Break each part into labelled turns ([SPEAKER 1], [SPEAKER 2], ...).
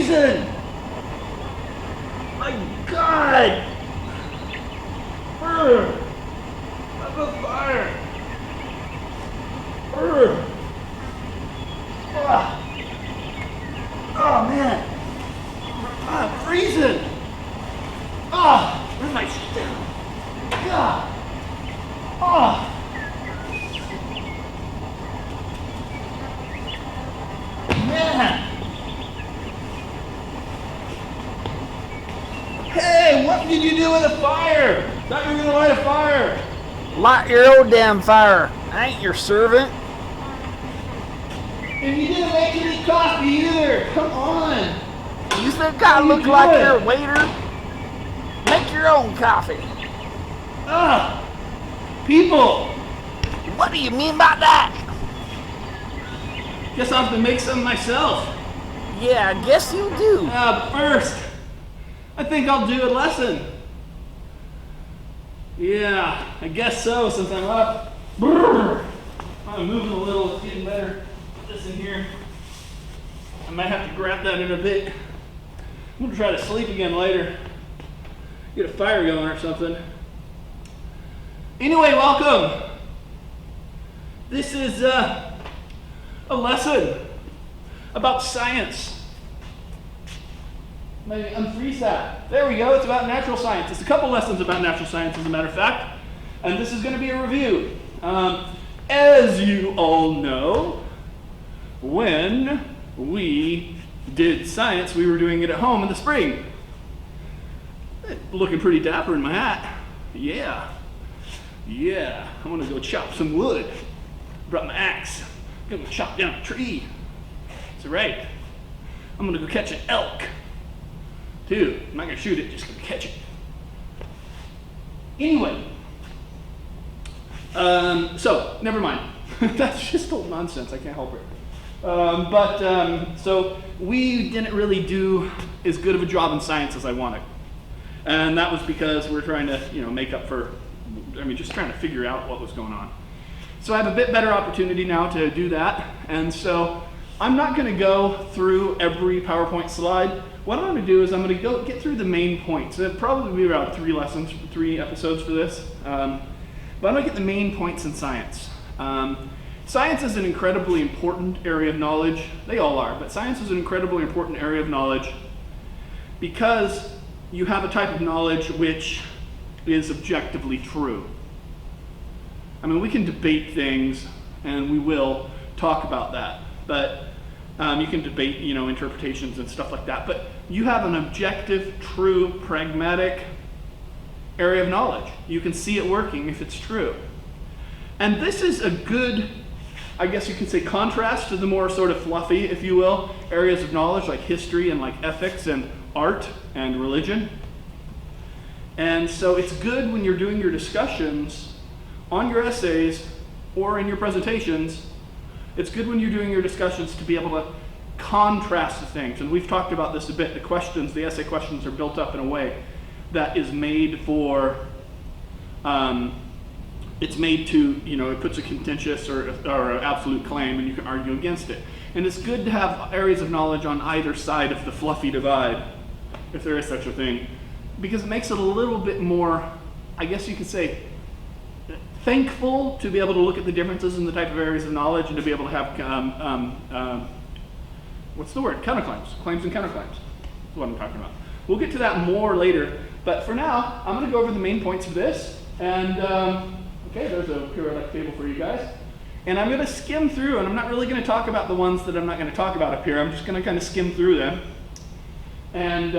[SPEAKER 1] freezing! My God! I'm on fire! Oh man! I'm freezing! Where's my God! Man! Hey, what did you do with a fire? Thought you were gonna light a fire.
[SPEAKER 2] Light your own damn fire. I ain't your servant.
[SPEAKER 1] And you didn't make any coffee either. Come on.
[SPEAKER 2] You think I look like your waiter? Make your own coffee.
[SPEAKER 1] People.
[SPEAKER 2] What do you mean by that?
[SPEAKER 1] Guess I'll have to make some myself.
[SPEAKER 2] Yeah, I guess you do.
[SPEAKER 1] But first, I think I'll do a lesson. Yeah, I guess so, since I'm up. I'm moving a little, it's getting better. Put this in here. I might have to grab that in a bit. I'm gonna try to sleep again later. Get a fire going or something. Anyway, welcome. This is a lesson about science. Maybe unfreeze that. There we go, it's about natural science. It's a couple lessons about natural science, as a matter of fact. And this is going to be a review. As you all know, when we did science, we were doing it at home in the spring. Looking pretty dapper in my hat. Yeah, I'm going to go chop some wood. Brought my axe. I'm going to chop down a tree. That's right. I'm going to go catch an elk. Too. I'm not going to shoot it, just going to catch it. Anyway. So, never mind. That's just old nonsense. I can't help it. So we didn't really do as good of a job in science as I wanted. And that was because we're trying to, make up for, just trying to figure out what was going on. So I have a bit better opportunity now to do that. And so I'm not going to go through every PowerPoint slide. What I'm going to do is I'm going to go get through the main points. It'll probably be about 3 episodes for this. But I'm going to get the main points in science. Science is an incredibly important area of knowledge. They all are, but science is an incredibly important area of knowledge because you have a type of knowledge which is objectively true. We can debate things, and we will talk about that, but you can debate, interpretations and stuff like that, but you have an objective, true, pragmatic area of knowledge. You can see it working if it's true. And this is a good, I guess you could say, contrast to the more sort of fluffy, if you will, areas of knowledge like history and like ethics and art and religion. And so it's good when you're doing your discussions on your essays or in your presentations. It's good when you're doing your discussions to be able to contrast the things. And we've talked about this a bit. The essay questions are built up in a way that is made for, it's made to, it puts a contentious or an absolute claim and you can argue against it. And it's good to have areas of knowledge on either side of the fluffy divide, if there is such a thing, because it makes it a little bit more, I guess you could say, thankful to be able to look at the differences in the type of areas of knowledge and to be able to have, what's the word? Counterclaims. Claims and counterclaims. That's what I'm talking about. We'll get to that more later, but for now, I'm going to go over the main points of this. And, okay, there's a periodic table for you guys. And I'm going to skim through, and I'm not really going to talk about the ones that I'm not going to talk about up here. I'm just going to kind of skim through them. And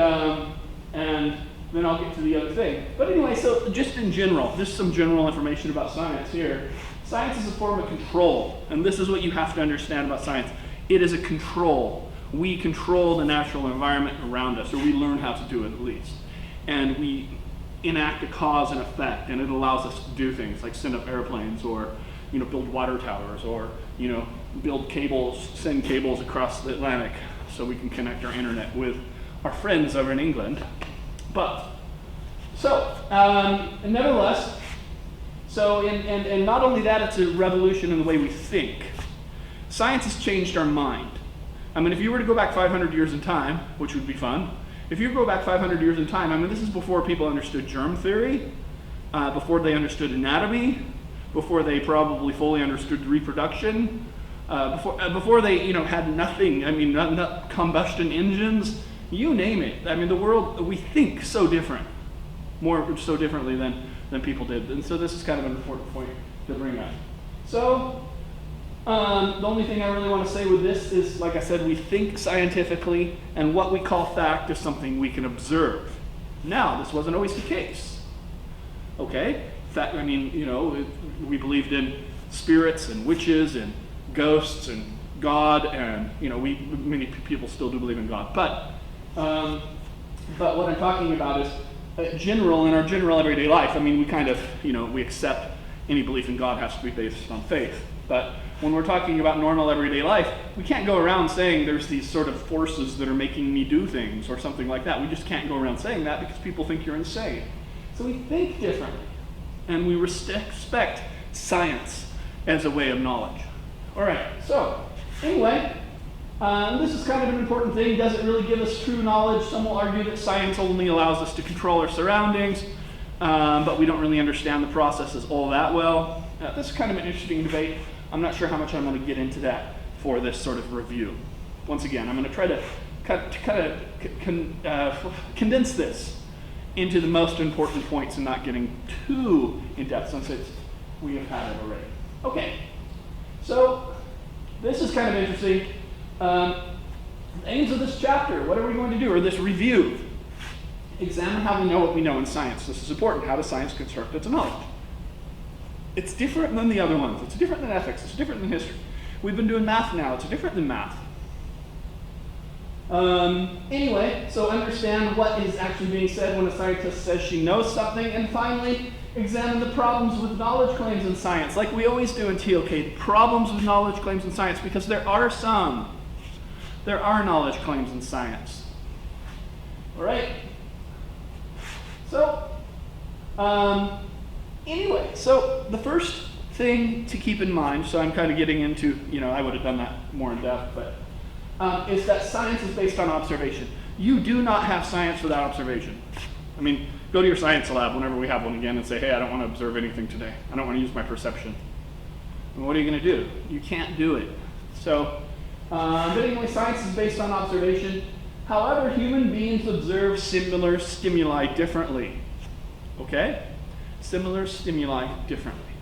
[SPEAKER 1] then I'll get to the other thing. But anyway, so just in general, just some general information about science here. Science is a form of control, and this is what you have to understand about science. It is a control. We control the natural environment around us, or we learn how to do it at least. And we enact a cause and effect, and it allows us to do things like send up airplanes, or build water towers, or build cables, send cables across the Atlantic so we can connect our internet with our friends over in England. But, and nevertheless, and not only that, it's a revolution in the way we think. Science has changed our mind. I mean, if you were to go back 500 years in time, which would be fun, if you go back 500 years in time, I mean, this is before people understood germ theory, before they understood anatomy, before they probably fully understood reproduction, before they, had nothing, I mean, not combustion engines, you name it. I mean, the world, we think so different, more so differently than people did. And so this is kind of an important point to bring up. So, the only thing I really want to say with this is, like I said, we think scientifically, and what we call fact is something we can observe. Now, this wasn't always the case. Okay? Fact, I mean, we believed in spirits and witches and ghosts and God, and many people still do believe in God. But what I'm talking about is in our general everyday life. I mean, we kind of, we accept any belief in God has to be based on faith. But when we're talking about normal everyday life, we can't go around saying there's these sort of forces that are making me do things or something like that. We just can't go around saying that because people think you're insane. So we think differently, and we respect science as a way of knowledge. All right, so anyway, this is kind of an important thing. Does it really give us true knowledge? Some will argue that science only allows us to control our surroundings, but we don't really understand the processes all that well. This is kind of an interesting debate. I'm not sure how much I'm going to get into that for this sort of review. Once again, I'm going to try to condense this into the most important points and not getting too in-depth since we have had it already. Okay, so this is kind of interesting. The aims of this chapter, what are we going to do, or this review? Examine how we know what we know in science. This is important. How does science construct its knowledge? It's different than the other ones. It's different than ethics. It's different than history. We've been doing math now. It's different than math. Anyway, so understand what is actually being said when a scientist says she knows something. And finally, examine the problems with knowledge claims in science, like we always do in TOK, problems with knowledge claims in science, because there are some. There are knowledge claims in science. All right? So, anyway, so the first thing to keep in mind, so I'm kind of getting into, I would have done that more in depth, but is that science is based on observation. You do not have science without observation. I mean, go to your science lab whenever we have one again and say, hey, I don't want to observe anything today. I don't want to use my perception. And what are you going to do? You can't do it. So, but anyway, science is based on observation. However, human beings observe similar stimuli differently. Okay? Similar stimuli differently.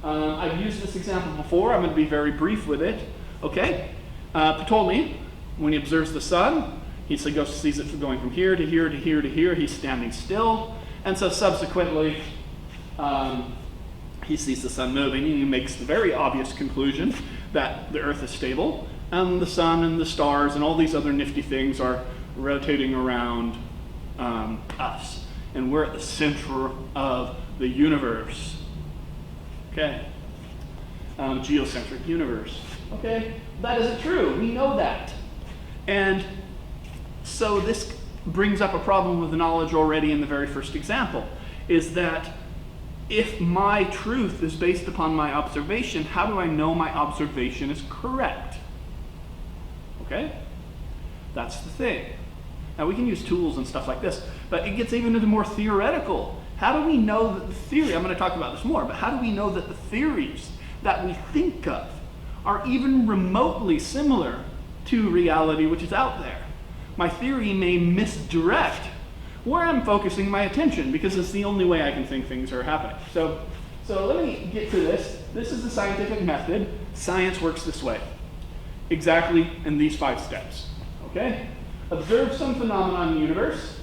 [SPEAKER 1] I've used this example before. I'm going to be very brief with it. Okay? Ptolemy, when he observes the sun, he sees it going from here to here to here to here. He's standing still. And so subsequently, he sees the sun moving, and he makes the very obvious conclusion that the Earth is stable, and the sun and the stars and all these other nifty things are rotating around us. And we're at the center of the universe. Okay? Geocentric universe. Okay? That isn't true. We know that. And so this brings up a problem with the knowledge already in the very first example, is that if my truth is based upon my observation, how do I know my observation is correct? Okay? That's the thing. Now we can use tools and stuff like this, but it gets even into more theoretical. How do we know that the theory, I'm going to talk about this more, but how do we know that the theories that we think of are even remotely similar to reality which is out there? My theory may misdirect where I'm focusing my attention, because it's the only way I can think things are happening. So let me get to this. This is the scientific method. Science works this way, exactly in these 5 steps. Okay? Observe some phenomenon in the universe.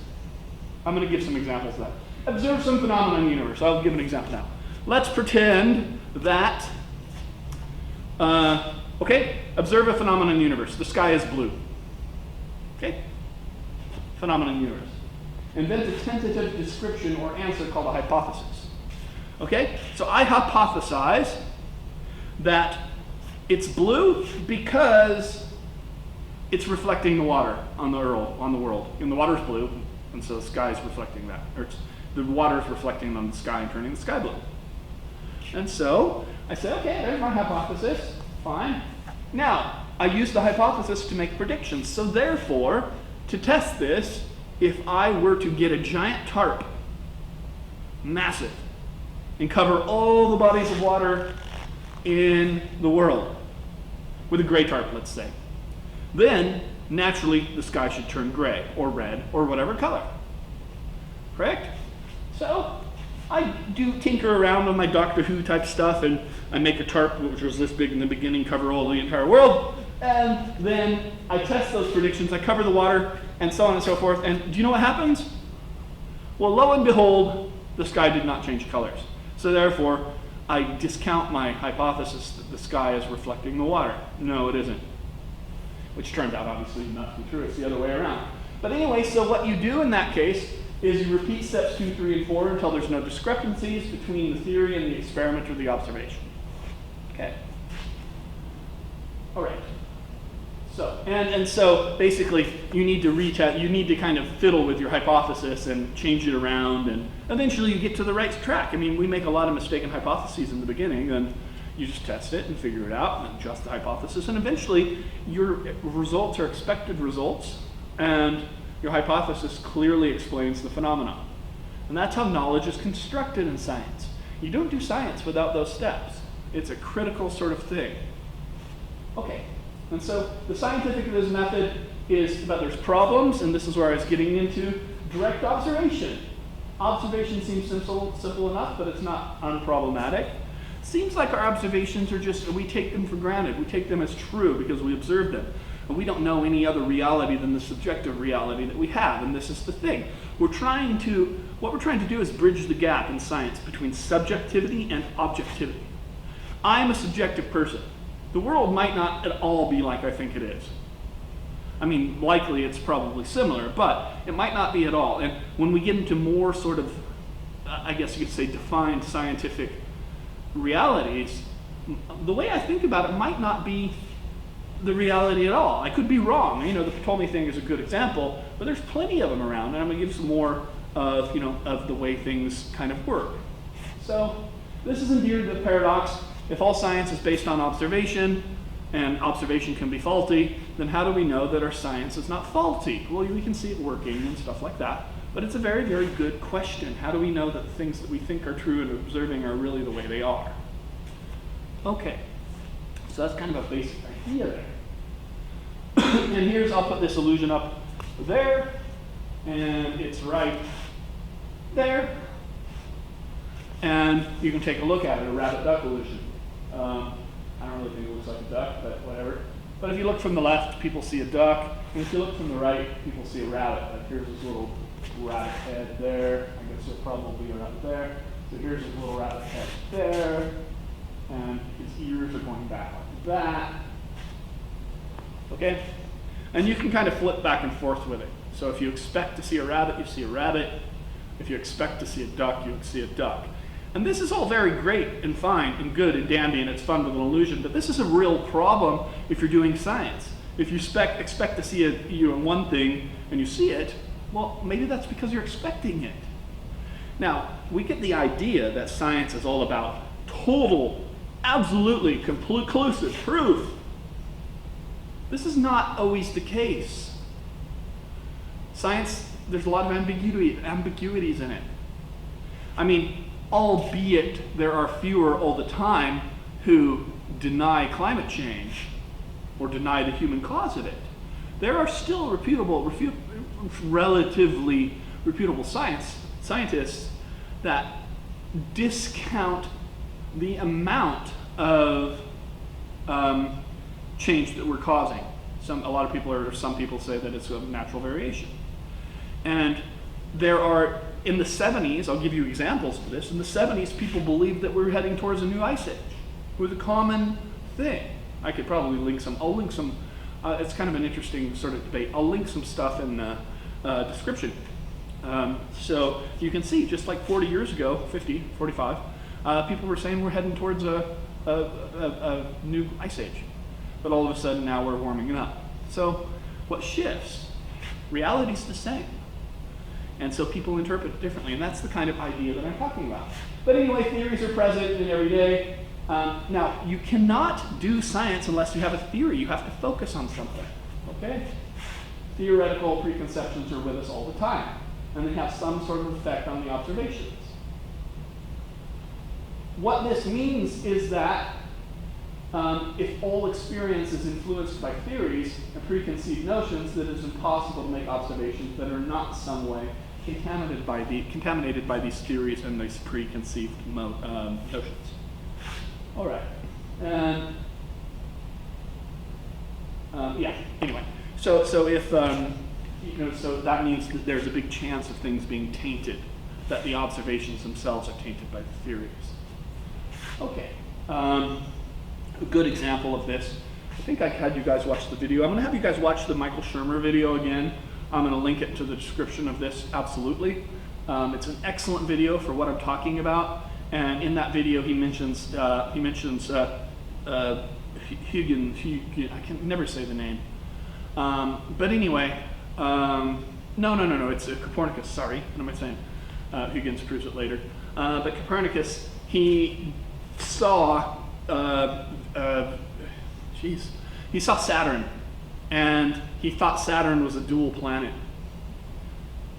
[SPEAKER 1] I'm going to give some examples of that. Observe some phenomenon in the universe. I'll give an example now. Let's pretend that, observe a phenomenon in the universe. The sky is blue. Okay? Phenomenon in the universe. Invent a tentative description or answer called a hypothesis. Okay? So I hypothesize that it's blue because it's reflecting the water on the world. And the water's blue, and so the sky is reflecting that. Or the water is reflecting on the sky and turning the sky blue. And so I say, okay, there's my hypothesis. Fine. Now, I use the hypothesis to make predictions. So therefore, to test this, if I were to get a giant tarp, massive, and cover all the bodies of water in the world with a gray tarp, let's say, then naturally the sky should turn gray or red or whatever color. Correct? So I do tinker around with my Doctor Who type stuff, and I make a tarp which was this big in the beginning, cover all the entire world, and then I test those predictions, I cover the water, and so on and so forth, and do you know what happens? Well, lo and behold, the sky did not change colors. So therefore, I discount my hypothesis that the sky is reflecting the water. No, it isn't. Which turns out obviously not to be true, it's the other way around. But anyway, so what you do in that case is you repeat steps 2, 3, and 4 until there's no discrepancies between the theory and the experiment or the observation. Okay? All right. So, and so basically you need to kind of fiddle with your hypothesis and change it around, and eventually you get to the right track. I mean, we make a lot of mistaken hypotheses in the beginning, and you just test it and figure it out and adjust the hypothesis, and eventually your results are expected results, and your hypothesis clearly explains the phenomenon. And that's how knowledge is constructed in science. You don't do science without those steps. It's a critical sort of thing. Okay. And so the scientific method is that there's problems, and this is where I was getting into direct observation. Observation seems simple enough, but it's not unproblematic. Seems like our observations are just, we take them for granted. We take them as true because we observe them. And we don't know any other reality than the subjective reality that we have, and this is the thing. What we're trying to do is bridge the gap in science between subjectivity and objectivity. I'm a subjective person. The world might not at all be like I think it is. I mean, likely it's probably similar, but it might not be at all. And when we get into more sort of, I guess you could say, defined scientific realities, the way I think about it might not be the reality at all. I could be wrong. You know, the Ptolemy thing is a good example, but there's plenty of them around, and I'm going to give some more of, of the way things kind of work. So this is indeed the paradox. If all science is based on observation, and observation can be faulty, then how do we know that our science is not faulty? Well, we can see it working and stuff like that, but it's a very, very good question. How do we know that the things that we think are true and observing are really the way they are? Okay, so that's kind of a basic idea there. And here's, I'll put this illusion up there, and it's right there. And you can take a look at it, a rabbit-duck illusion. I don't really think it looks like a duck, but whatever. But if you look from the left, people see a duck. And if you look from the right, people see a rabbit. Like here's this little rabbit head there. I guess there's probably a rabbit there. So here's his little rabbit head there. And his ears are going back like that. Okay? And you can kind of flip back and forth with it. So if you expect to see a rabbit, you see a rabbit. If you expect to see a duck, you would see a duck. And this is all very great and fine and good and dandy, and it's fun with an illusion, but this is a real problem if you're doing science. If you expect to see one thing and you see it, well, maybe that's because you're expecting it. Now, we get the idea that science is all about total, absolutely conclusive proof. This is not always the case. Science, there's a lot of ambiguities in it. I mean, albeit there are fewer all the time who deny climate change or deny the human cause of it, there are still relatively reputable scientists that discount the amount of change that we're causing. Some people say that it's a natural variation. And there are, in the 70s, I'll give you examples of this, in the 70s people believed that we're heading towards a new ice age. It was a common thing. I could probably link some, it's kind of an interesting sort of debate. I'll link some stuff in the description. So you can see, just like 40 years ago, 50, 45, people were saying we're heading towards a new ice age. But all of a sudden now we're warming it up. So what shifts? Reality's the same. And so people interpret it differently, and that's the kind of idea that I'm talking about. But anyway, theories are present in every day. Now, you cannot do science unless you have a theory. You have to focus on something, okay? Theoretical preconceptions are with us all the time, and they have some sort of effect on the observations. What this means is that if all experience is influenced by theories and preconceived notions, that it's impossible to make observations that are not some way contaminated by these theories and these preconceived notions. All right, and yeah. Anyway, so if so that means that there's a big chance of things being tainted, that the observations themselves are tainted by the theories. Okay, a good example of this. I think I had you guys watch the video. I'm going to have you guys watch the Michael Shermer video again. I'm going to link it to the description of this. Absolutely, it's an excellent video for what I'm talking about. And in that video, he mentions Huygens. I can never say the name. But anyway, no. It's Copernicus. Sorry, what am I saying? Huygens proves it later. But Copernicus, he saw he saw Saturn, and he thought Saturn was a dual planet.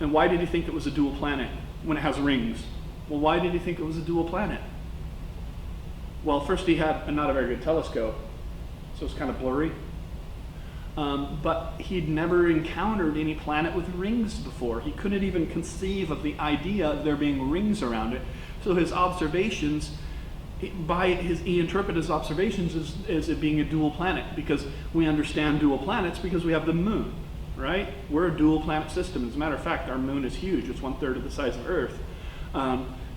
[SPEAKER 1] And why did he think it was a dual planet when it has rings? Well, why did he think it was a dual planet? Well, first he had not a very good telescope, so it's kind of blurry. But he'd never encountered any planet with rings before. He couldn't even conceive of the idea of there being rings around it. So his observations, he interpreted his observations as it being a dual planet, because we understand dual planets because we have the moon, right? We're a dual planet system. As a matter of fact, our moon is huge. It's 1/3 of the size of Earth.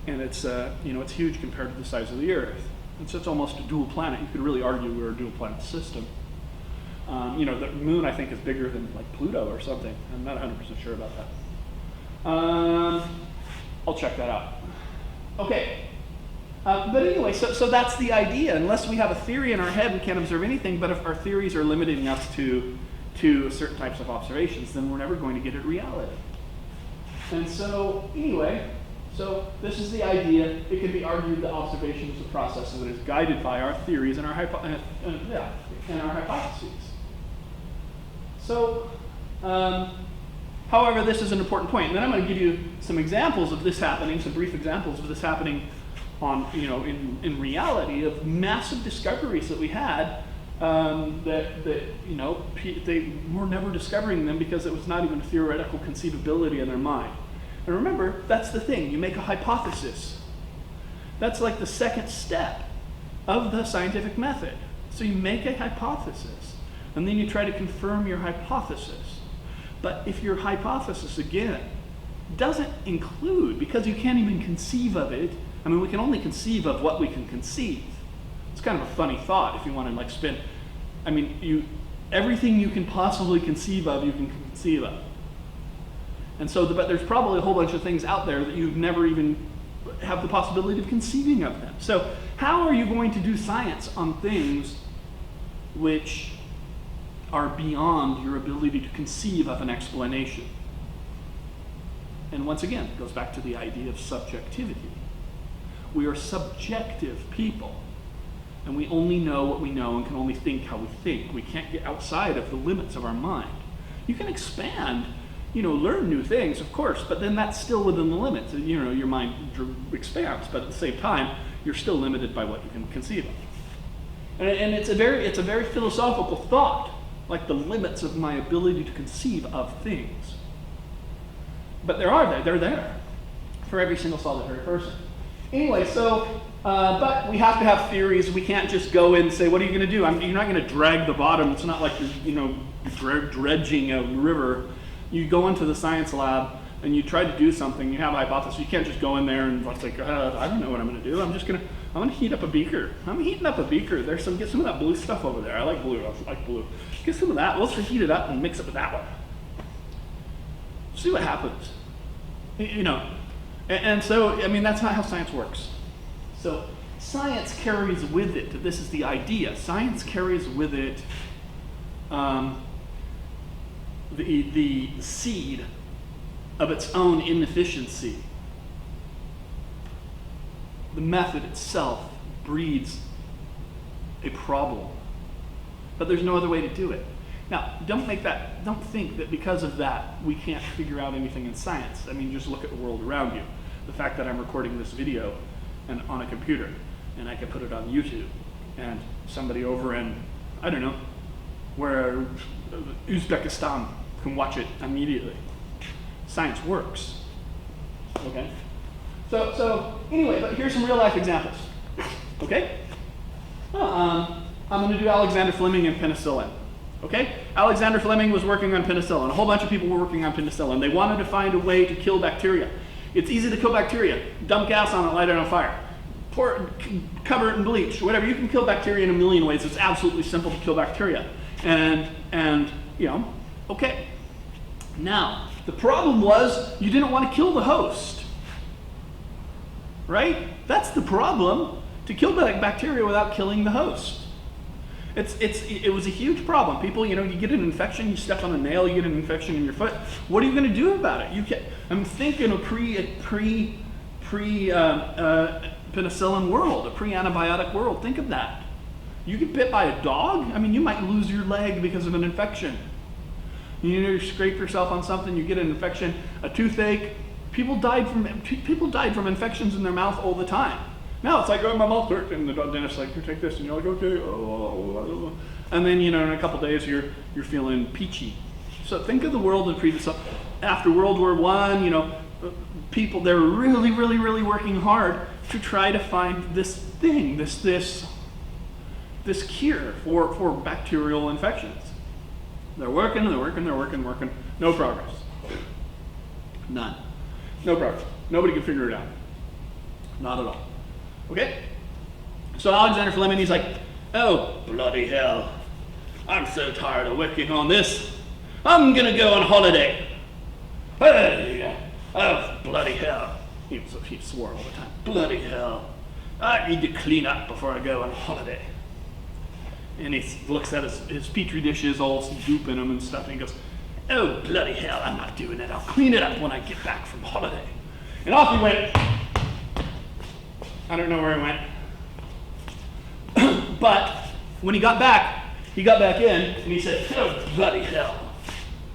[SPEAKER 1] And it's it's huge compared to the size of the Earth. And so it's almost a dual planet. You could really argue we're a dual planet system. The moon, I think, is bigger than like Pluto or something. I'm not 100% sure about that. I'll check that out. Okay. But anyway, so that's the idea. Unless we have a theory in our head, we can't observe anything. But if our theories are limiting us to certain types of observations, then we're never going to get at reality. And so, anyway, so this is the idea. It can be argued that observation is a process that is guided by our theories and our hypotheses. So, however, this is an important point. And then I'm going to give you some examples of this happening, some brief examples of this happening on, in reality, of massive discoveries that we had they were never discovering them because it was not even a theoretical conceivability in their mind. And remember, that's the thing. You make a hypothesis. That's like the second step of the scientific method. So you make a hypothesis, and then you try to confirm your hypothesis. But if your hypothesis, again, doesn't include, because you can't even conceive of it, I mean, we can only conceive of what we can conceive. It's kind of a funny thought if you want to spin. I mean, everything you can possibly conceive of, you can conceive of. And so, but there's probably a whole bunch of things out there that you've never even have the possibility of conceiving of them. So how are you going to do science on things which are beyond your ability to conceive of an explanation? And once again, it goes back to the idea of subjectivity. We are subjective people, and we only know what we know and can only think how we think. We can't get outside of the limits of our mind. You can expand, learn new things, of course, but then that's still within the limits. Your mind expands, but at the same time, you're still limited by what you can conceive of. And it's a very philosophical thought, like the limits of my ability to conceive of things. But they're there for every single solitary person. Anyway, so, but we have to have theories. We can't just go in and say, what are you going to do? You're not going to drag the bottom. It's not like you're dredging a river. You go into the science lab and you try to do something. You have a hypothesis. You can't just go in there and it's like, I don't know what I'm going to do. I'm going to heat up a beaker. I'm heating up a beaker. Get some of that blue stuff over there. I like blue. Get some of that. Let's heat it up and mix it with that one. See what happens. And so, that's not how science works. So science carries with it, this is the idea, science carries with it the seed of its own inefficiency. The method itself breeds a problem. But there's no other way to do it. Now, don't think that because of that, we can't figure out anything in science. I mean, just look at the world around you. The fact that I'm recording this video and on a computer, and I can put it on YouTube, and somebody over in, I don't know, where Uzbekistan can watch it immediately. Science works. Okay? So anyway, but here's some real life examples. Okay? I'm going to do Alexander Fleming and penicillin. Okay? Alexander Fleming was working on penicillin. A whole bunch of people were working on penicillin. They wanted to find a way to kill bacteria. It's easy to kill bacteria. Dump gas on it, light it on fire. Cover it in bleach, whatever. You can kill bacteria in a million ways. It's absolutely simple to kill bacteria. And you know, okay. Now, the problem was you didn't want to kill the host. Right? That's the problem. To kill bacteria without killing the host. It was a huge problem. People, you know, you get an infection, you step on a nail, you get an infection in your foot. What are you going to do about it? I'm thinking a penicillin world, a pre-antibiotic world. Think of that. You get bit by a dog. I mean, you might lose your leg because of an infection. You scrape yourself on something, you get an infection, a toothache. People died from infections in their mouth all the time. Now it's like, oh, my mouth hurt, and the dentist's like, here, take this, and you're like, okay, oh. And then, you know, in a couple days, you're feeling peachy. So think of the world in previous, after World War I, you know, people, they're really, really, really working hard to try to find this thing, this cure for bacterial infections. They're working. No progress. None. No progress. Nobody can figure it out. Not at all. Okay? So Alexander Fleming, he's like, oh, bloody hell. I'm so tired of working on this. I'm going to go on holiday. Oh, bloody hell. He swore all the time. Bloody hell. I need to clean up before I go on holiday. And he looks at his petri dishes, all goop in them and stuff, and he goes, oh, bloody hell, I'm not doing it. I'll clean it up when I get back from holiday. And off he went. I don't know where he went. But when he got back in and he said, oh, bloody hell.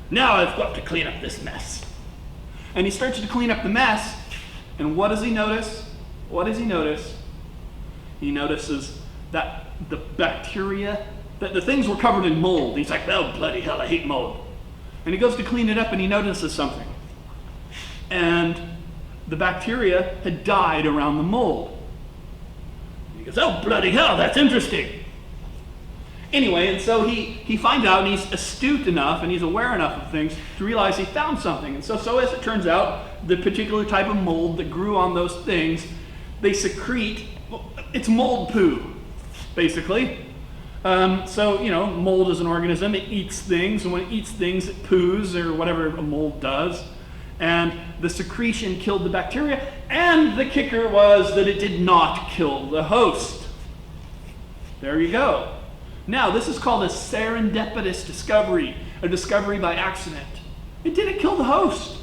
[SPEAKER 1] Now I've got to clean up this mess. And he starts to clean up the mess, and what does he notice? He notices that the bacteria, that the things were covered in mold. He's like, oh, bloody hell, I hate mold. And he goes to clean it up and he notices something. And the bacteria had died around the mold. He goes, oh, bloody hell, that's interesting. Anyway, and so he finds out, and he's astute enough and he's aware enough of things to realize he found something. And so as it turns out, the particular type of mold that grew on those things, they secrete, it's mold poo, basically. So, you know, mold is an organism. It eats things, and when it eats things, it poos, or whatever a mold does. And the secretion killed the bacteria, and the kicker was that it did not kill the host. There you go. Now, this is called a serendipitous discovery, a discovery by accident. It didn't kill the host.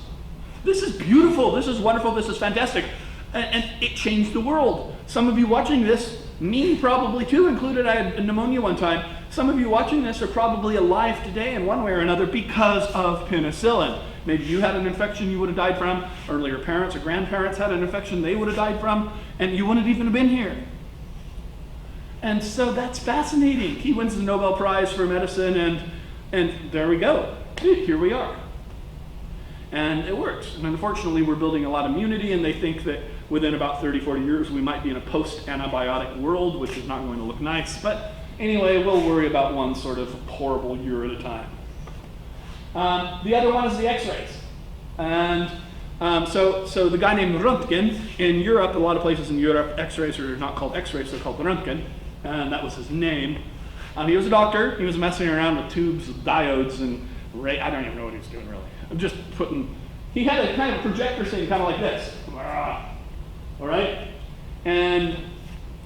[SPEAKER 1] This is beautiful, this is wonderful, this is fantastic. And it changed the world. Some of you watching this, me probably too included, I had pneumonia one time. Some of you watching this are probably alive today in one way or another because of penicillin. Maybe you had an infection you would have died from, or your parents or grandparents had an infection they would have died from, and you wouldn't even have been here. And so that's fascinating. He wins the Nobel Prize for medicine, and there we go. Here we are. And it works. And unfortunately, we're building a lot of immunity, and they think that within about 30, 40 years, we might be in a post-antibiotic world, which is not going to look nice. But anyway, we'll worry about one sort of horrible year at a time. The other one is the X-rays. And so the guy named Röntgen, in Europe, a lot of places in Europe, X-rays are not called X-rays, they're called Röntgen. And that was his name. He was a doctor. He was messing around with tubes, diodes, and I don't even know what he was doing, really. I'm just putting, he had a kind of projector thing, kind of like this. All right? And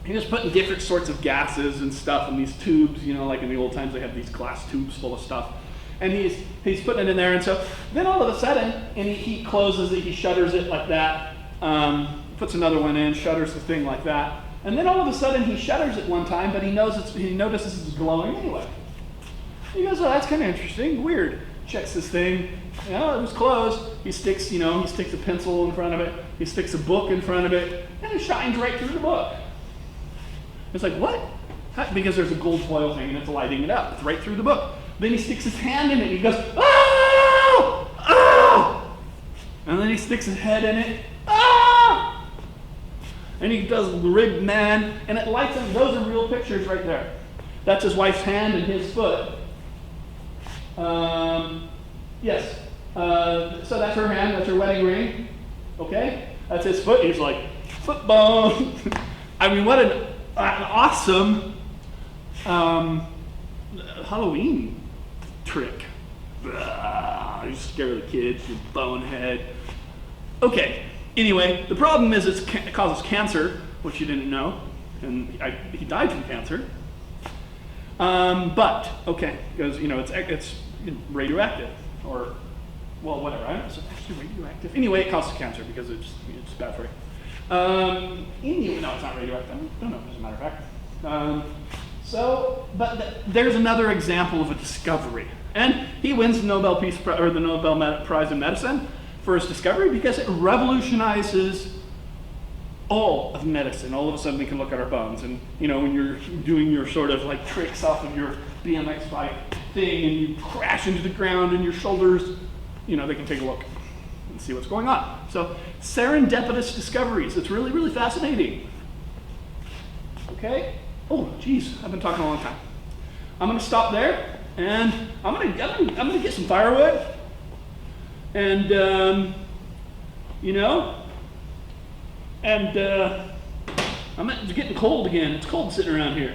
[SPEAKER 1] he was putting different sorts of gases and stuff in these tubes, you know, like in the old times they had these glass tubes full of stuff. And he's putting it in there, and so then all of a sudden, and he closes it, he shutters it like that, puts another one in, shutters the thing like that, And then all of a sudden he shudders at one time, but he notices it's glowing anyway. He goes, oh, that's kind of interesting, weird. Checks this thing, it was closed. He sticks a pencil in front of it, he sticks a book in front of it, and it shines right through the book. It's like, what? Because there's a gold foil thing and it's lighting it up. It's right through the book. Then he sticks his hand in it and he goes, oh! Oh! And then he sticks his head in it, ah! And he does the rigged man, and it lights up. Those are real pictures right there. That's his wife's hand and his foot. Yes. So that's her hand, that's her wedding ring. Okay? That's his foot. He's like, foot bone. I mean, what an awesome Halloween trick. You scare the kids, you bonehead. Okay, anyway, the problem is it causes cancer, which you didn't know, and he died from cancer. But, okay, because, it's radioactive, or, well, whatever, I don't know, is it actually radioactive? Anyway, it causes cancer because it's bad for you. Anyway, no, it's not radioactive, I don't know, as a matter of fact. But there's another example of a discovery. And he wins the Nobel Prize in Medicine for his discovery because it revolutionizes all of medicine. All of a sudden we can look at our bones, and when you're doing your sort of like tricks off of your BMX bike thing and you crash into the ground and your shoulders, they can take a look and see what's going on. So serendipitous discoveries. It's really, really fascinating. Okay? Oh, geez, I've been talking a long time. I'm going to stop there. And I'm gonna get some firewood, and it's getting cold again. It's cold sitting around here.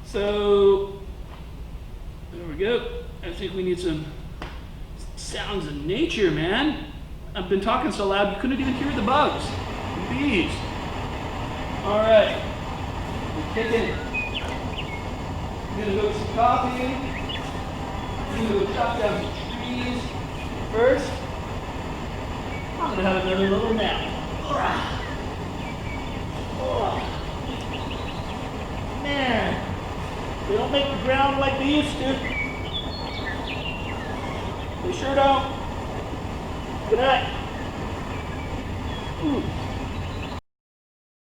[SPEAKER 1] So there we go. I think we need some sounds of nature, man. I've been talking so loud you couldn't even hear the bugs, the bees. All right, we're kicking it. I'm gonna go get some coffee. I'm gonna go chop down some trees first. I'm gonna have another little nap. Oh. Man, they don't make the ground like they used to. They sure don't. Good night. Ooh.